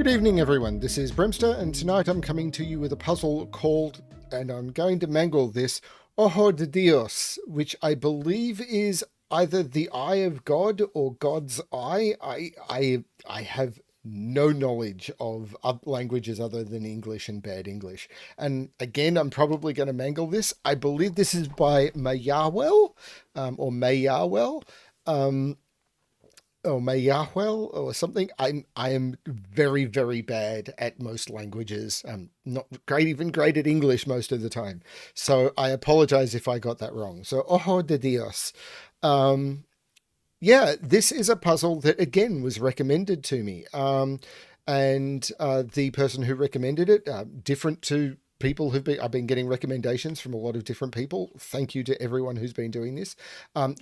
Good evening, everyone. This is BremSter, and tonight I'm coming to you with a puzzle called, and I'm going to mangle this, Ojo de Dios, which I believe is either the eye of God or God's eye. I have no knowledge of languages other than English and bad English. And again, I'm probably going to mangle this. I believe this is by mayahuel, or mayahuel. Or mayahuel or something. I am very, very bad at most languages. I'm not great, even great at English most of the time. So I apologize if I got that wrong. So Ojo de Dios. Yeah, this is a puzzle that again was recommended to me. And the person who recommended it, different to people I've been getting recommendations from a lot of different people. Thank you to everyone who's been doing this.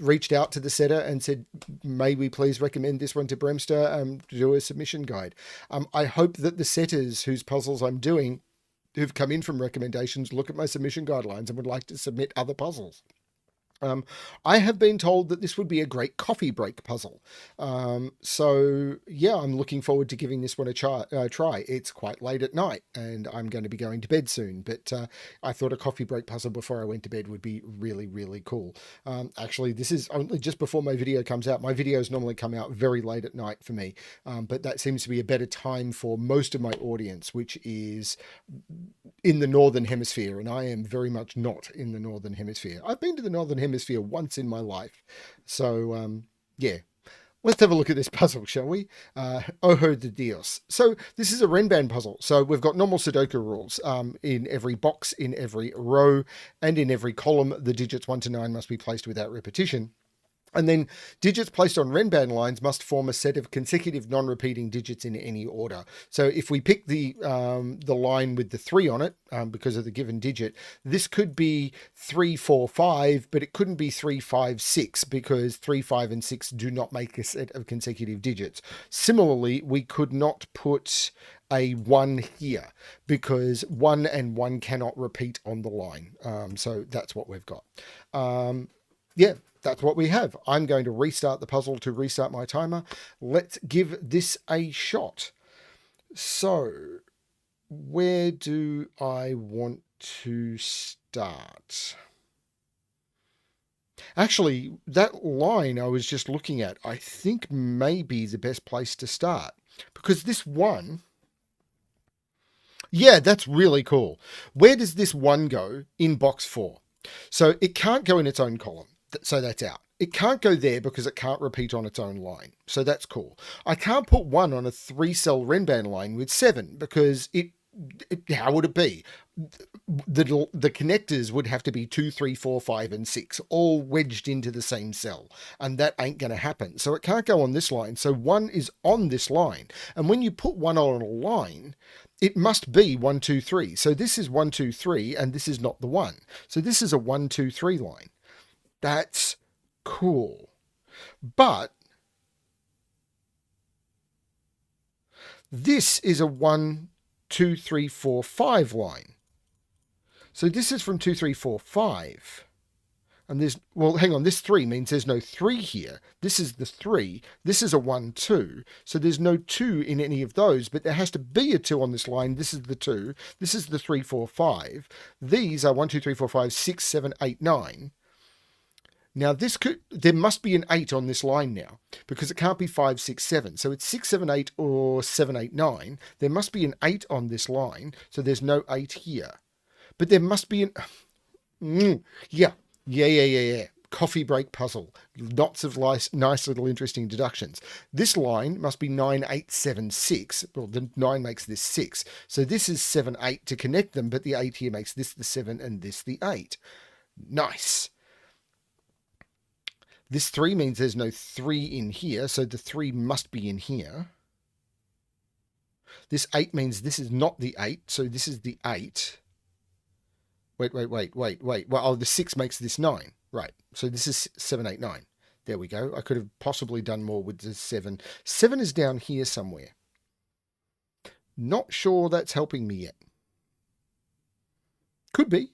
Reached out to the setter and said, may we please recommend this one to BremSter to do a submission guide. I hope that the setters whose puzzles I'm doing, who've come in from recommendations, look at my submission guidelines and would like to submit other puzzles. I have been told that this would be a great coffee break puzzle. So yeah, I'm looking forward to giving this one a try. It's quite late at night and I'm going to be going to bed soon, but I thought a coffee break puzzle before I went to bed would be really, really cool. Actually, this is only just before my video comes out. My videos normally come out very late at night for me, but that seems to be a better time for most of my audience, which is in the Northern Hemisphere, and I am very much not in the Northern Hemisphere. I've been to the Northern Hemisphere once in my life. So, yeah. Let's have a look at this puzzle, shall we? Ojo de Dios. So this is a Renban puzzle. So we've got normal Sudoku rules. In every box, in every row, and in every column, the digits 1 to 9 must be placed without repetition. And then digits placed on Renban lines must form a set of consecutive non-repeating digits in any order. So if we pick the line with the 3 on it, because of the given digit, this could be 3, 4, 5, but it couldn't be 3, 5, 6 because 3, 5, and 6 do not make a set of consecutive digits. Similarly, we could not put a 1 here because 1 and 1 cannot repeat on the line. So that's what we've got. Yeah, that's what we have. I'm going to restart the puzzle to restart my timer. Let's give this a shot. So, where do I want to start? Actually, that line I was just looking at, I think may be the best place to start. Because this one, yeah, that's really cool. Where does this one go in box 4? So it can't go in its own column. So that's out. It can't go there because it can't repeat on its own line. So that's cool. I can't put 1 on a 3-cell Renban line with 7 because how would it be? The connectors would have to be 2, 3, 4, 5, and 6, all wedged into the same cell. And that ain't going to happen. So it can't go on this line. So 1 is on this line. And when you put 1 on a line, it must be 1, 2, 3. So this is 1, 2, 3, and this is not the 1. So this is a 1, 2, 3 line. That's cool. But this is a 1, 2, 3, 4, 5 line. So this is from 2, 3, 4, 5. And there's, well, hang on, this 3 means there's no 3 here. This is the 3. This is a 1, 2. So there's no 2 in any of those, but there has to be a 2 on this line. This is the 2. This is the 3, 4, 5. These are 1, 2, 3, 4, 5, 6, 7, 8, 9. Now there must be an 8 on this line now because it can't be 5, 6, 7. So it's 6, 7, 8 or 7, 8, 9. There must be an 8 on this line. So there's no 8 here, but there must be an, yeah. Coffee break puzzle. Lots of nice little interesting deductions. This line must be 9, 8, 7, 6. Well, the 9 makes this 6. So this is 7, 8 to connect them, but the 8 here makes this the 7 and this the 8. Nice. This 3 means there's no 3 in here, so the 3 must be in here. This 8 means this is not the 8, so this is the 8. Wait. Well, the 6 makes this 9. Right, so this is 7, 8, 9. There we go. I could have possibly done more with the 7. 7 is down here somewhere. Not sure that's helping me yet. Could be,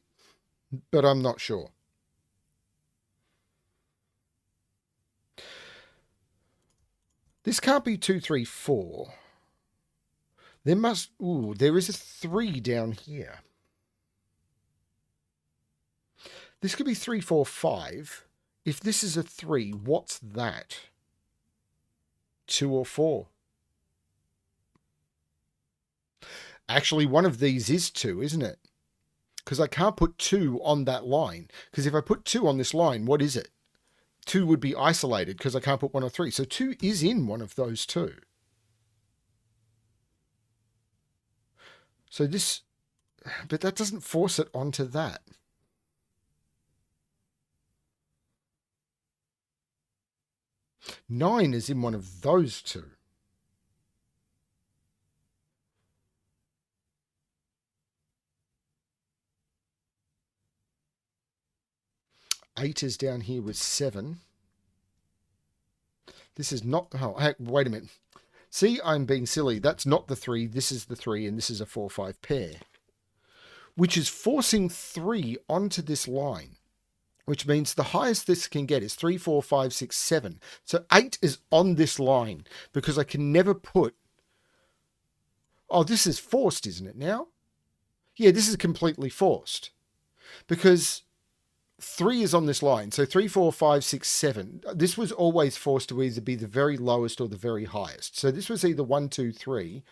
but I'm not sure. This can't be 2, 3, 4. There is a 3 down here. This could be 3, 4, 5. If this is a 3, what's that? 2 or 4? Actually, one of these is 2, isn't it? Because I can't put 2 on that line. Because if I put 2 on this line, what is it? 2 would be isolated because I can't put 1 or 3. So 2 is in one of those 2. So this, but that doesn't force it onto that. Nine is in one of those 2. Eight is down here with 7. This is not, wait a minute. See, I'm being silly. That's not the 3. This is the 3, and this is a 4, 5 pair. Which is forcing 3 onto this line. Which means the highest this can get is 3, 4, 5, 6, 7. So 8 is on this line because I can never put... Oh, this is forced, isn't it now? Yeah, this is completely forced. Because 3 is on this line. So 3, 4, 5, 6, 7. This was always forced to either be the very lowest or the very highest. So this was either 1, 2, 3.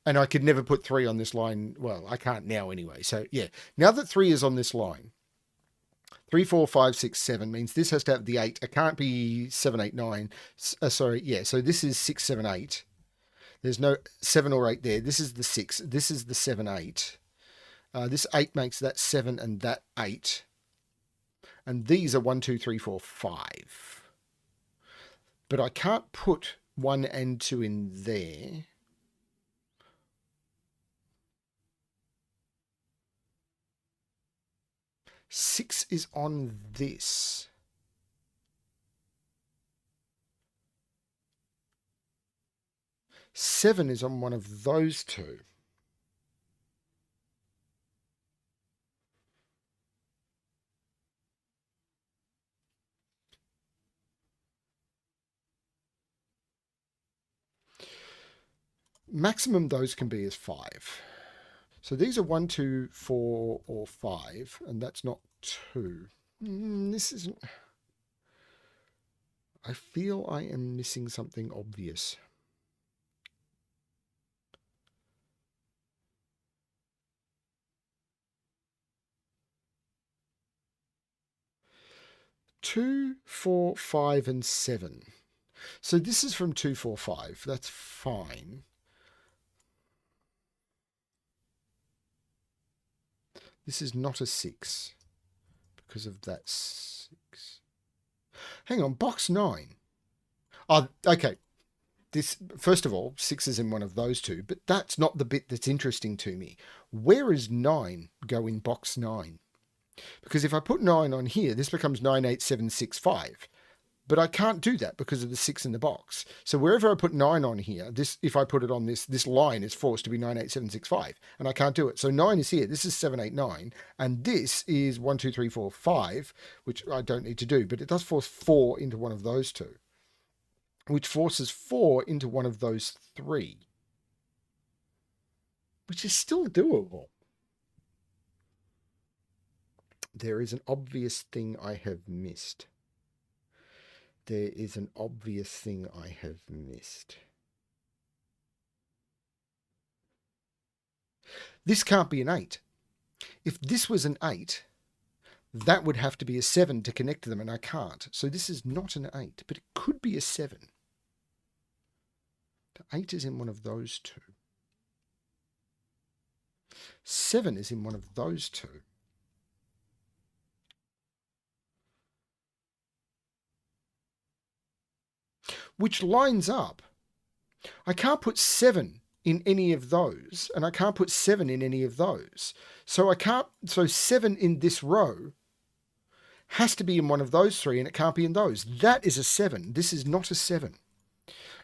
And I could never put 3 on this line. Well, I can't now anyway. So yeah, now that 3 is on this line, 3, 4, 5, 6, 7 means this has to have the 8. It can't be 7, 8, 9. Sorry, yeah. So this is 6, 7, 8. There's no 7 or 8 there. This is the 6. This is the 7, 8. This 8 makes that 7 and that 8. And these are 1, 2, 3, 4, 5. But I can't put 1 and 2 in there. Six is on this. Seven is on one of those 2. Maximum those can be is 5. So these are 1, 2, 4, or 5, and that's not 2. This isn't... I feel I am missing something obvious. Two, 4, 5, and 7. So this is from 2, 4, 5. That's fine. This is not a 6 because of that 6. Hang on, box 9. Oh, okay. This, first of all, 6 is in one of those 2, but that's not the bit that's interesting to me. Where is 9 go in box 9? Because if I put 9 on here, this becomes 9, 8, 7, 6, 5. But I can't do that because of the 6 in the box. So wherever I put 9 on here, this, if I put it on this line is forced to be 9, 8, 7, 6, 5. And I can't do it. So 9 is here. This is 7, 8, 9. And this is 1, 2, 3, 4, 5, which I don't need to do. But it does force 4 into one of those 2, which forces 4 into one of those 3, which is still doable. There is an obvious thing I have missed. There is an obvious thing I have missed. This can't be an 8. If this was an 8, that would have to be a 7 to connect to them, and I can't. So this is not an 8, but it could be a 7. The 8 is in one of those 2. 7 is in one of those 2. Which lines up. I can't put 7 in any of those, and I can't put 7 in any of those. So 7 in this row has to be in one of those 3, and it can't be in those. That is a 7. This is not a 7.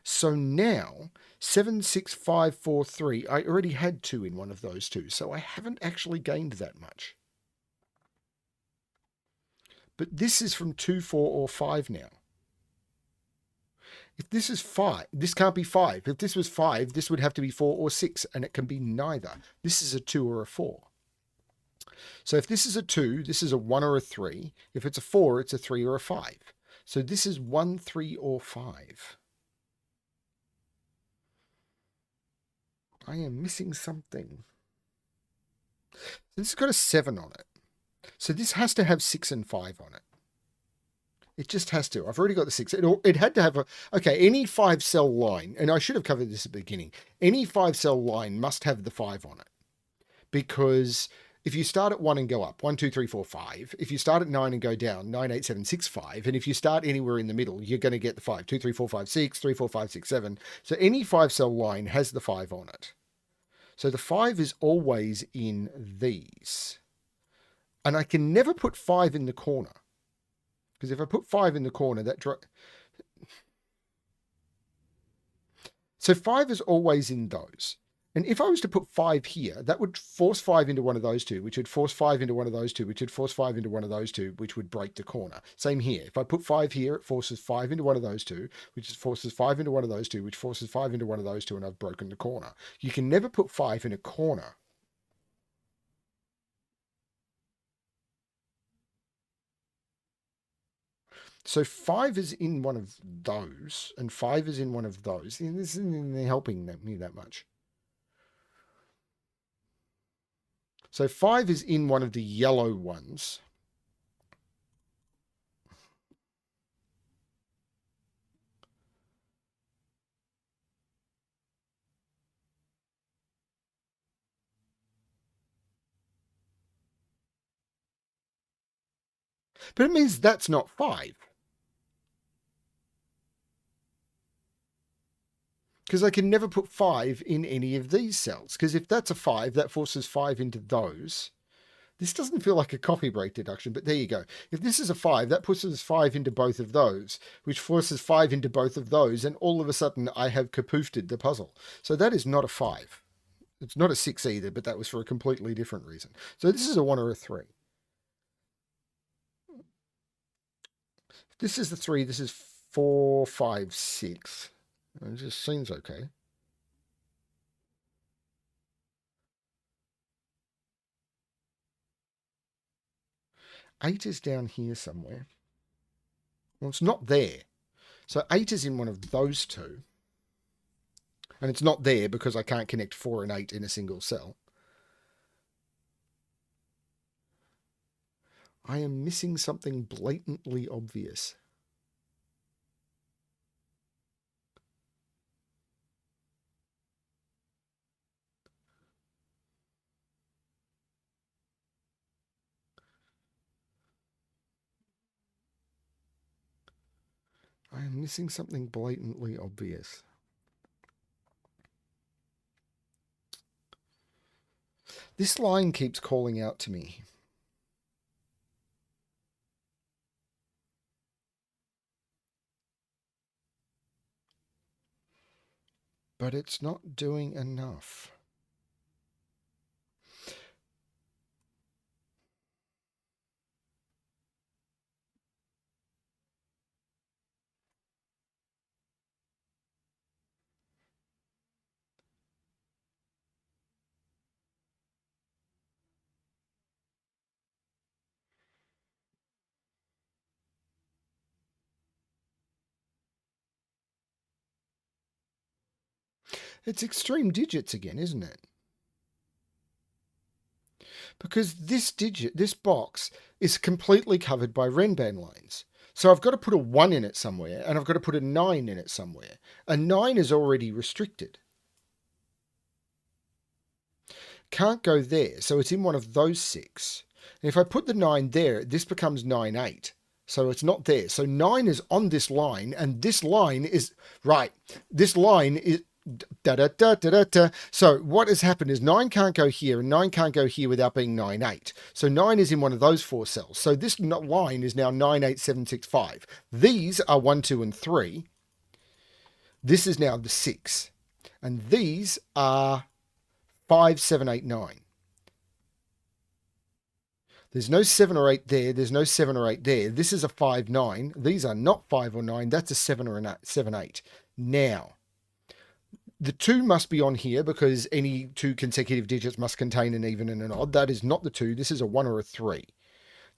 So now, 7, 6, 5, 4, 3, I already had 2 in one of those 2, so I haven't actually gained that much. But this is from 2, 4, or 5 now. If this is 5, this can't be 5. If this was 5, this would have to be 4 or 6, and it can be neither. This is a 2 or a 4. So if this is a 2, this is a 1 or a 3. If it's a 4, it's a 3 or a 5. So this is 1, 3, or 5. I am missing something. This has got a 7 on it. So this has to have 6 and 5 on it. It just has to. I've already got the 6. It had to have a... Okay, any 5-cell line, and I should have covered this at the beginning, any 5-cell line must have the 5 on it. Because if you start at 1 and go up, 1, 2, 3, 4, 5. If you start at 9 and go down, 9, 8, 7, 6, 5. And if you start anywhere in the middle, you're going to get the 5. 2, 3, 4, 5, 6, 3, 4, 5, 6, 7. So any 5-cell line has the 5 on it. So the 5 is always in these. And I can never put 5 in the corner. Because if I put 5 in the corner, so 5 is always in those. And if I was to put 5 here, that would force 5 into one of those two, which would force 5 into one of those two, which would force 5 into one of those two, which would break the corner. Same here. If I put 5 here, it forces 5 into one of those two, which forces 5 into one of those two, which forces 5 into one of those two, and I've broken the corner. You can never put 5 in a corner. So 5 is in one of those, and 5 is in one of those. This isn't helping me that much. So 5 is in one of the yellow ones. But it means that's not 5. Because I can never put 5 in any of these cells. Because if that's a 5, that forces 5 into those. This doesn't feel like a coffee break deduction, but there you go. If this is a 5, that pushes 5 into both of those, which forces 5 into both of those, and all of a sudden I have kapoofed the puzzle. So that is not a 5. It's not a 6 either, but that was for a completely different reason. So this is a 1 or a 3. This is the 3. This is 4, 5, 6. It just seems okay. Eight is down here somewhere. Well, it's not there. So 8 is in one of those two. And it's not there because I can't connect 4 and 8 in a single cell. I am missing something blatantly obvious. I am missing something blatantly obvious. This line keeps calling out to me. But it's not doing enough. It's extreme digits again, isn't it? Because this box is completely covered by Renban lines. So I've got to put a 1 in it somewhere, and I've got to put a 9 in it somewhere. A 9 is already restricted. Can't go there, so it's in one of those 6. And if I put the 9 there, this becomes 9, 8. So it's not there. So 9 is on this line, and this line is... Right, this line is... Da, da, da, da, da, da. So what has happened is 9 can't go here and 9 can't go here without being 9, 8. So 9 is in one of those 4 cells. So this line is now 9, 8, 7, 6, 5. These are 1, 2, and 3. This is now the 6. And these are 5, 7, 8, 9. There's no 7 or 8 there. There's no 7 or 8 there. This is a 5, 9. These are not 5 or 9. That's a 7 or a 7, 8. Now, the 2 must be on here because any two consecutive digits must contain an even and an odd. That is not the 2. This is a 1 or a 3.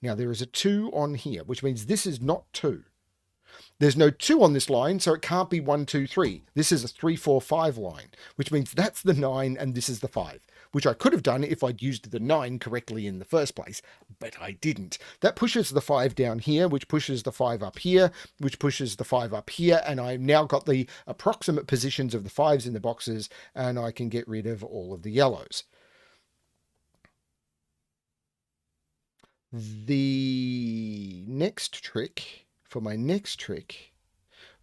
Now, there is a 2 on here, which means this is not 2. There's no 2 on this line, so it can't be 1, 2, 3. This is a 3, 4, 5 line, which means that's the 9 and this is the 5, which I could have done if I'd used the 9 correctly in the first place, but I didn't. That pushes the 5 down here, which pushes the 5 up here, which pushes the 5 up here, and I've now got the approximate positions of the 5s in the boxes, and I can get rid of all of the yellows. The next trick, for my next trick,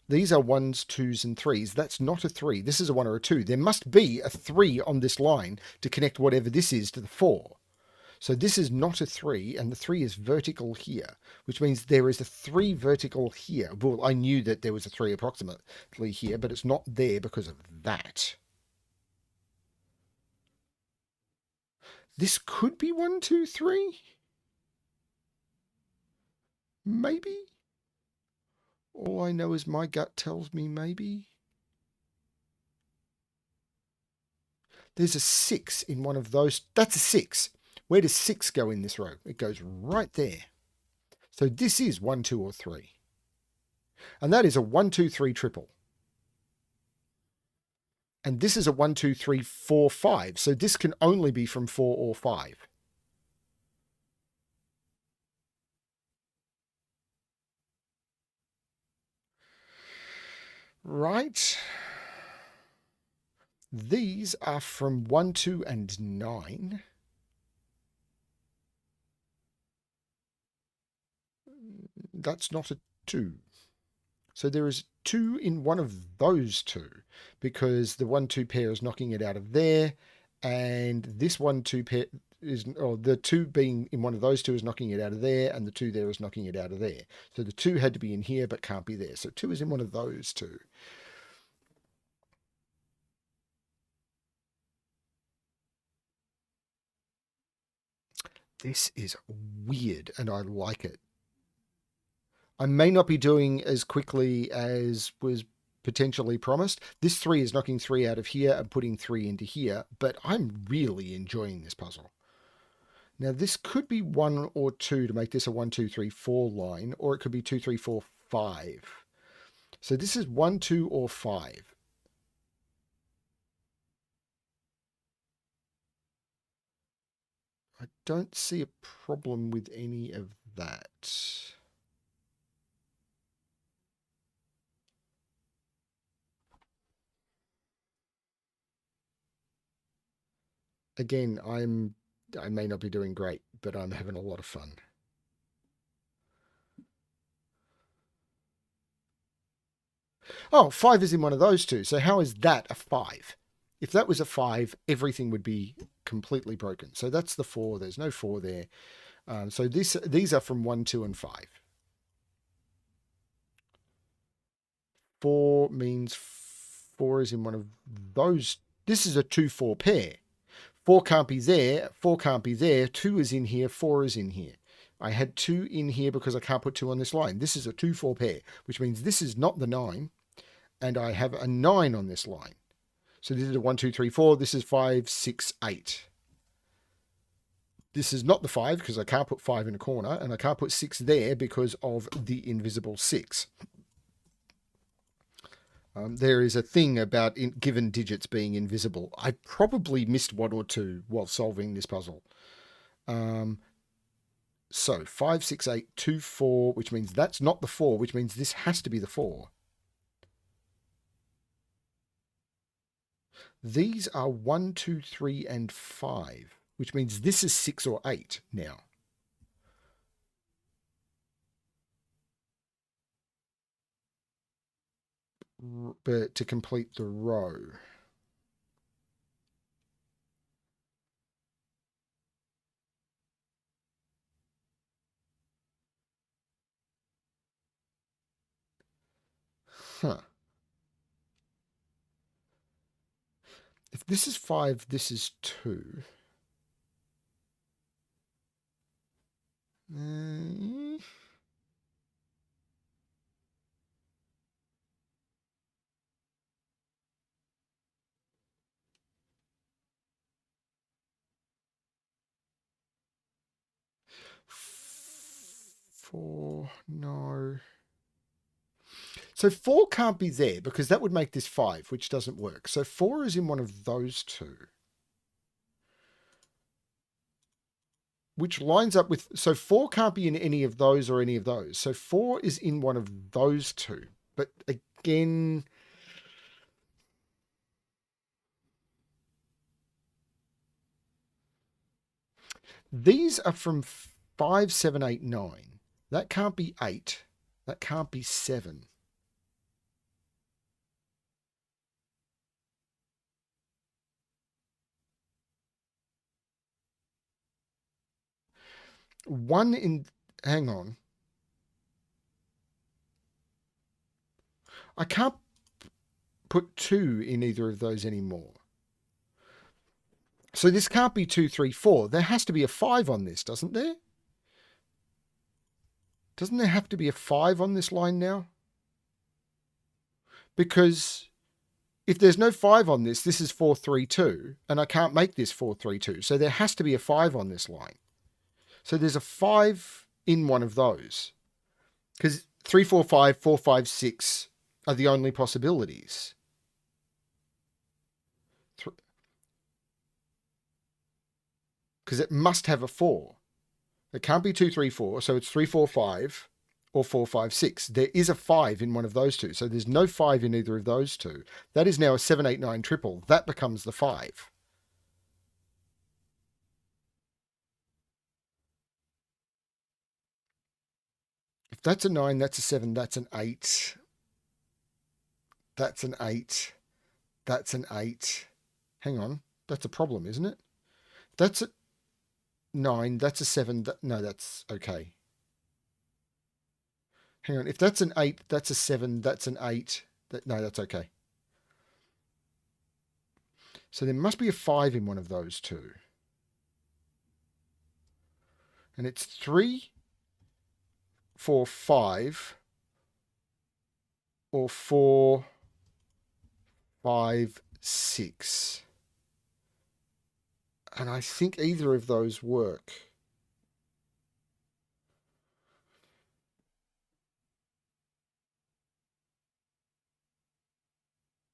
these are 1s, 2s, and 3s. That's not a 3. This is a 1 or a 2. There must be a 3 on this line to connect whatever this is to the 4. So this is not a 3, and the 3 is vertical here, which means there is a 3 vertical here. Well, I knew that there was a 3 approximately here, but it's not there because of that. This could be 1, 2, 3. Maybe. All I know is my gut tells me maybe. There's a 6 in one of those. That's a 6. Where does 6 go in this row? It goes right there. So this is 1, 2, or 3. And that is a 1, 2, 3 triple. And this is a 1, 2, 3, 4, 5. So this can only be from 4 or 5. Right. These are from 1, 2, and 9. That's not a 2. So there is 2 in one of those two because the 1, 2 pair is knocking it out of there, and this 1, 2 pair is, or the 2 being in one of those two is knocking it out of there, and the 2 there is knocking it out of there. So the 2 had to be in here but can't be there. So 2 is in one of those two. This is weird, and I like it. I may not be doing as quickly as was potentially promised. This 3 is knocking 3 out of here and putting 3 into here, but I'm really enjoying this puzzle. Now, this could be 1 or 2 to make this a 1, 2, 3, 4 line, or it could be 2, 3, 4, 5. So this is 1, 2, or 5. I don't see a problem with any of that. Again, I may not be doing great, but I'm having a lot of fun. Oh, 5 is in one of those two. So how is that a 5? If that was a 5, everything would be completely broken. So that's the 4. There's no 4 there. So these are from 1, 2, and 5. 4 means 4 is in one of those. This is a 2, 4 pair. 4 can't be there. 4 can't be there. 2 is in here. 4 is in here. I had 2 in here because I can't put 2 on this line. This is a 2, 4 pair, which means this is not the 9. And I have a 9 on this line. So this is a 1, 2, 3, 4. This is 5, 6, 8. This is not the 5 because I can't put 5 in a corner, and I can't put 6 there because of the invisible 6. There is a thing about given digits being invisible. I probably missed 1 or 2 while solving this puzzle. So 5, 6, 8, 2, 4, which means that's not the 4, which means this has to be the 4. These are 1, 2, 3, and 5, which means this is 6 or 8 now. But to complete the row. Huh. If this is 5, this is 2. Uh, 4, no. So 4 can't be there because that would make this 5, which doesn't work. So 4 is in one of those two, which lines up with, so 4 can't be in any of those or any of those. So 4 is in one of those two. But again, these are from 5, 7, 8, 9. That can't be 8. That can't be 7. One in, hang on. I can't put 2 in either of those anymore. So this can't be 2, 3, 4. There has to be a 5 on this, doesn't there? Doesn't there have to be a 5 on this line now? Because if there's no 5 on this, this is 4, 3, 2, and I can't make this 4, 3, 2. So there has to be a 5 on this line. So there's a 5 in one of those. Because 3, 4, 5, 4, 5, 6 are the only possibilities. Because it must have a 4. It can't be 2, 3, 4. So it's 3, 4, 5 or 4, 5, 6. There is a 5 in one of those two. So there's no 5 in either of those two. That is now a 7, 8, 9 triple. That becomes the 5. If that's a 9, that's a 7, that's an 8. That's an 8. That's an 8. Hang on. That's a problem, isn't it? That's a 9. That's a 7. No, that's okay. Hang on. If that's an 8, that's a 7. That's an 8. No, that's okay. So there must be a 5 in one of those two. And it's 3, 4, 5 or 4, 5, 6. And I think either of those work.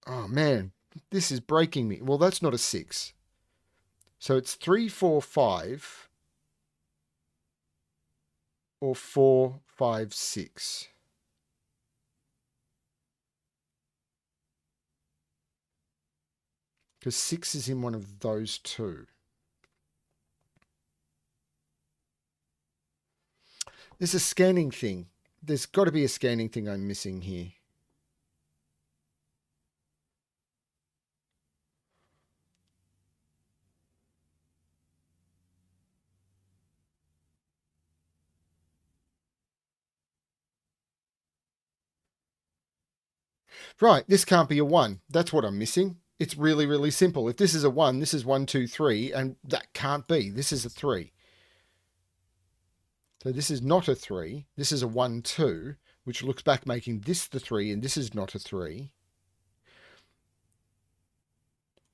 Oh man, this is breaking me. Well, that's not a 6. So it's 3, 4, 5 or 4, 5, 6. Because 6 is in one of those two. There's a scanning thing. There's got to be a scanning thing I'm missing here. Right, this can't be a 1. That's what I'm missing. It's really, really simple. If this is a 1, this is 1, 2, 3, and that can't be. This is a 3. So this is not a 3. This is a 1, 2, which looks back making this the 3, and this is not a 3.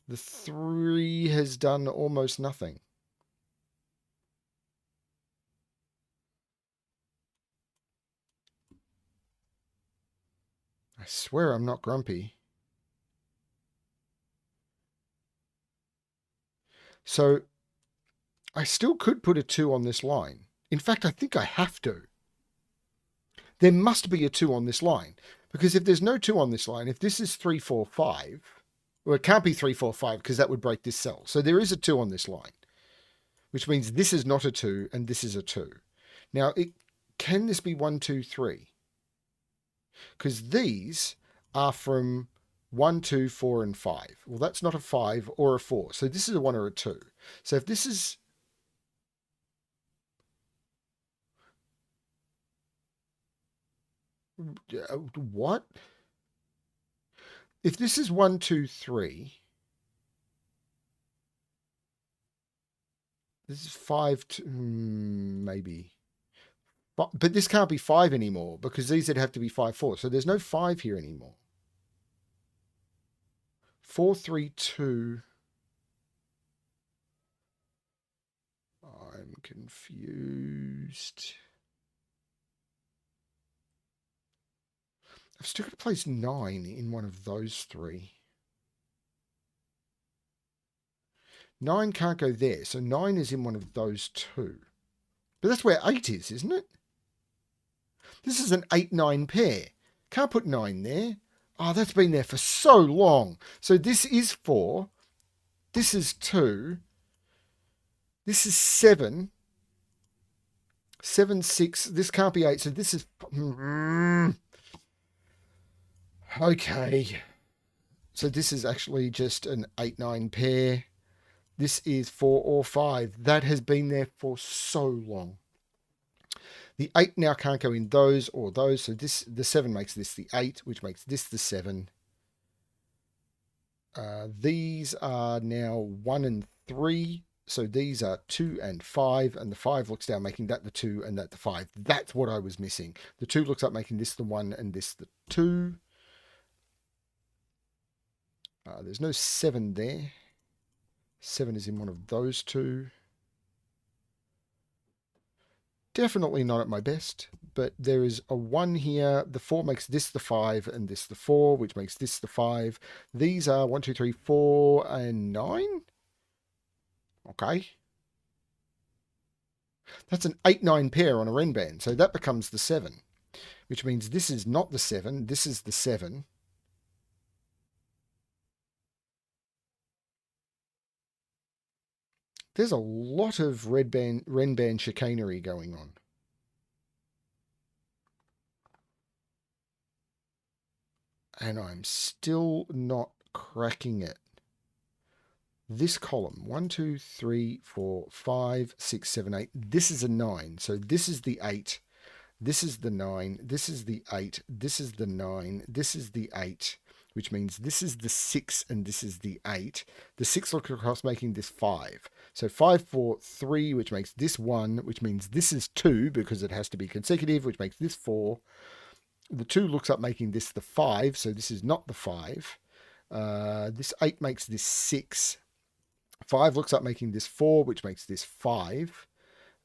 The 3 has done almost nothing. I swear I'm not grumpy. So I still could put a 2 on this line. In fact, I think I have to. There must be a 2 on this line. Because if there's no 2 on this line, if this is 3, 4, 5, well, it can't be 3, 4, 5 because that would break this cell. So there is a 2 on this line, which means this is not a 2 and this is a 2. Now, can this be 1, 2, 3? Because these are from 1, 2, 4, and 5. Well, that's not a 5 or a 4. So this is a 1 or a 2. So if this is... What? If this is 1, 2, 3... This is 5, maybe. But this can't be 5 anymore because these would have to be 5, 4. So there's no 5 here anymore. 4, 3, 2. I'm confused. I've still got to place 9 in one of those 3. 9 can't go there, so 9 is in one of those 2. But that's where 8 is, isn't it? This is an 8-9 pair. Can't put 9 there. Oh, that's been there for so long. So this is 4. This is 2. This is 7. 7, 6. This can't be 8. So this is... Okay. So this is actually just an 8-9 pair. This is 4 or 5. That has been there for so long. The 8 now can't go in those or those. So the 7 makes this the 8, which makes this the 7. These are now 1 and 3. So these are 2 and 5. And the 5 looks down, making that the 2 and that the 5. That's what I was missing. The 2 looks up, making this the 1 and this the 2. There's no 7 there. 7 is in one of those 2. Definitely not at my best, but there is a 1 here. The 4 makes this the 5 and this the 4, which makes this the 5. These are 1, 2, 3, 4, and 9. Okay. That's an 8-9 pair on a Renban, so that becomes the 7, which means this is not the 7. This is the 7. There's a lot of Renban chicanery going on. And I'm still not cracking it. This column, 1, 2, 3, 4, 5, 6, 7, 8. This is a 9. So this is the 8. This is the 9. This is the 8. This is the 9. This is the 8, which means this is the 6 and this is the 8. The 6 looks across, making this 5. So 5, 4, 3, which makes this 1, which means this is 2 because it has to be consecutive, which makes this 4. The 2 looks up, making this the 5, so this is not the 5. This 8 makes this 6. 5 looks up, making this 4, which makes this 5.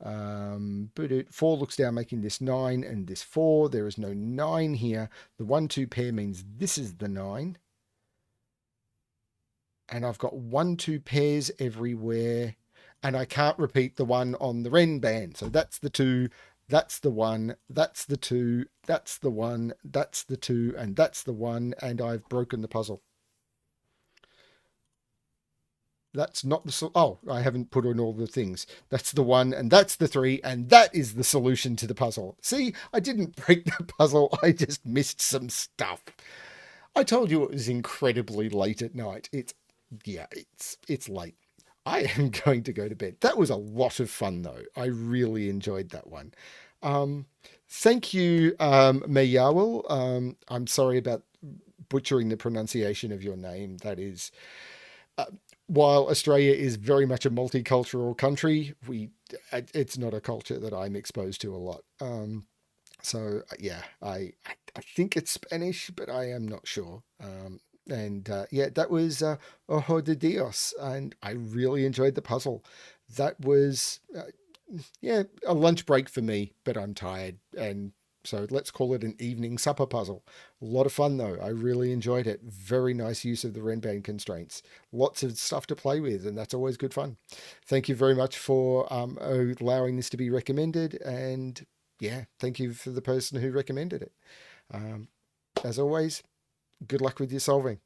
But 4 looks down, making this 9 and this 4. There is no 9 here. The 1, 2 pair means this is the 9. And I've got 1, 2 pairs everywhere. And I can't repeat the 1 on the Renban. So that's the 2, that's the 1, that's the 2, that's the 1, that's the 2, and that's the 1. And I've broken the puzzle. That's not the... Oh, I haven't put in all the things. That's the 1, and that's the 3, and that is the solution to the puzzle. See, I didn't break the puzzle. I just missed some stuff. I told you it was incredibly late at night. It's late. I am going to go to bed. That was a lot of fun, though. I really enjoyed that one. Thank you, mayahuel. I'm sorry about butchering the pronunciation of your name. That is... while Australia is very much a multicultural country, it's not a culture that I'm exposed to a lot. So yeah, I think it's Spanish, but I am not sure. That was Ojo de Dios, and I really enjoyed the puzzle. That was a lunch break for me, but I'm tired, and so let's call it an evening supper puzzle. A lot of fun, though. I really enjoyed it. Very nice use of the Renban constraints. Lots of stuff to play with, and that's always good fun. Thank you very much for allowing this to be recommended. And yeah, thank you for the person who recommended it. As always, good luck with your solving.